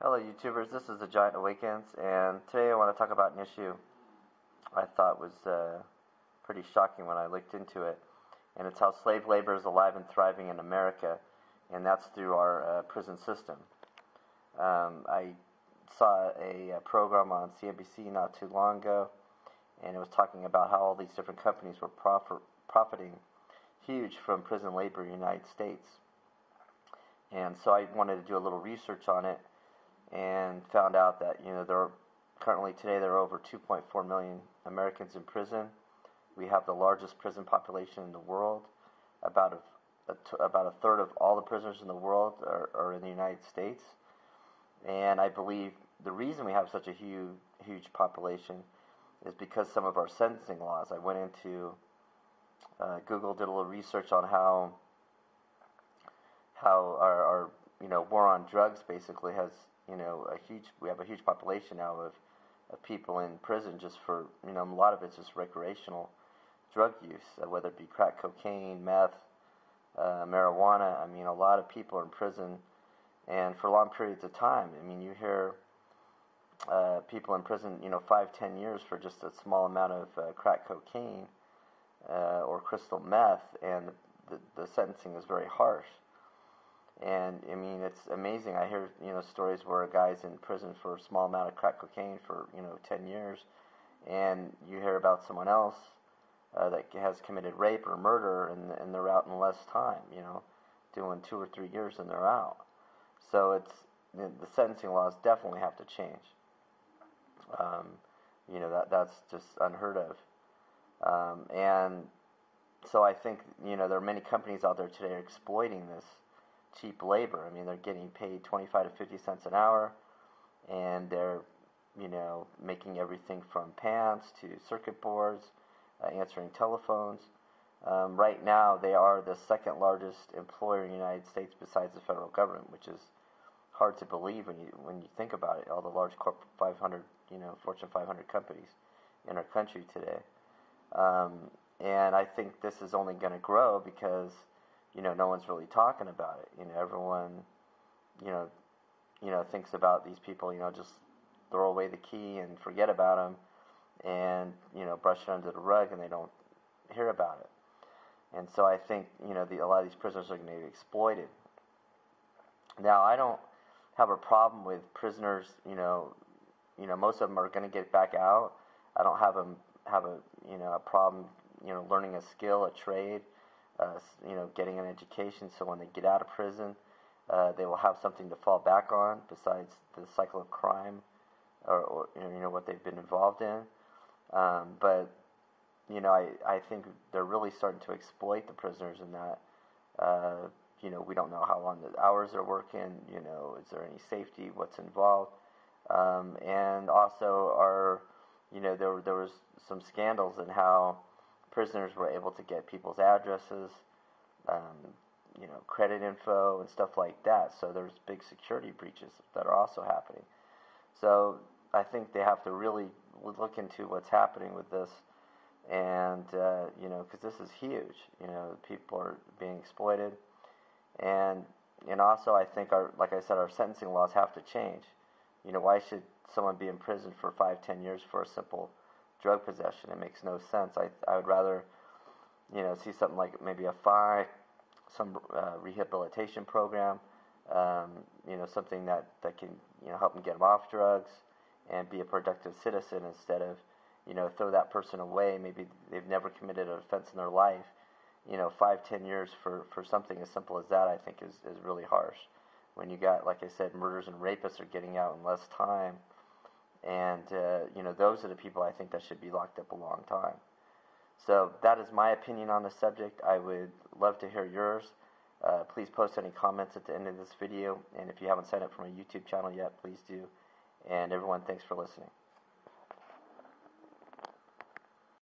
Hello YouTubers, this is The Giant Awakens, and today I want to talk about an issue I thought was pretty shocking when I looked into it, and it's how slave labor is alive and thriving in America, and that's through our prison system. I saw a program on CNBC not too long ago, and it was talking about how all these different companies were profiting huge from prison labor in the United States. And so I wanted to do a little research on it, and found out that today there are over 2.4 million Americans in prison. We have the largest prison population in the world. About a third of all the prisoners in the world are in the United States. And I believe the reason we have such a huge population is because some of our sentencing laws. I went into Google, did a little research on how our war on drugs basically has we have a huge population now of people in prison just for a lot of it's just recreational drug use, whether it be crack cocaine, meth, marijuana. I mean, a lot of people are in prison, and for long periods of time. I mean, you hear people in prison 5-10 years for just a small amount of crack cocaine or crystal meth, and the sentencing is very harsh. And I mean, it's amazing. I hear stories where a guy's in prison for a small amount of crack cocaine for 10 years, and you hear about someone else that has committed rape or murder, and they're out in less time. Doing 2 or 3 years and they're out. So the sentencing laws definitely have to change. That's just unheard of. And so I think there are many companies out there today exploiting this cheap labor. I mean, they're getting paid 25 to 50 cents an hour, and they're making everything from pants to circuit boards, answering telephones. Right now, they are the second largest employer in the United States besides the federal government, which is hard to believe when you think about it. All the large Fortune 500 companies in our country today, and I think this is only going to grow because no one's really talking about it. Everyone, thinks about these people, just throw away the key and forget about them, and brush it under the rug, and they don't hear about it. And so I think a lot of these prisoners are going to be exploited. Now, I don't have a problem with prisoners. Most of them are going to get back out. I don't have a problem learning a skill, a trade. Getting an education, so when they get out of prison, they will have something to fall back on besides the cycle of crime or what they've been involved in. But I think they're really starting to exploit the prisoners in that we don't know how long the hours they're working. Is there any safety? What's involved? And also, there was some scandals in how prisoners were able to get people's addresses, credit info, and stuff like that. So there's big security breaches that are also happening. So I think they have to really look into what's happening with this, and because this is huge. People are being exploited, and also I think like I said, our sentencing laws have to change. Why should someone be in prison for 5-10 years for a simple drug possession? It makes no sense. I would rather see something like maybe a fine, some rehabilitation program, something that can help them get them off drugs and be a productive citizen, instead of throw that person away. Maybe they've never committed an offense in their life. 5-10 years for something as simple as that, I think is really harsh. When you got, like I said, murders and rapists are getting out in less time. And, those are the people I think that should be locked up a long time. So that is my opinion on the subject. I would love to hear yours. Please post any comments at the end of this video. And if you haven't signed up for my YouTube channel yet, please do. And everyone, thanks for listening.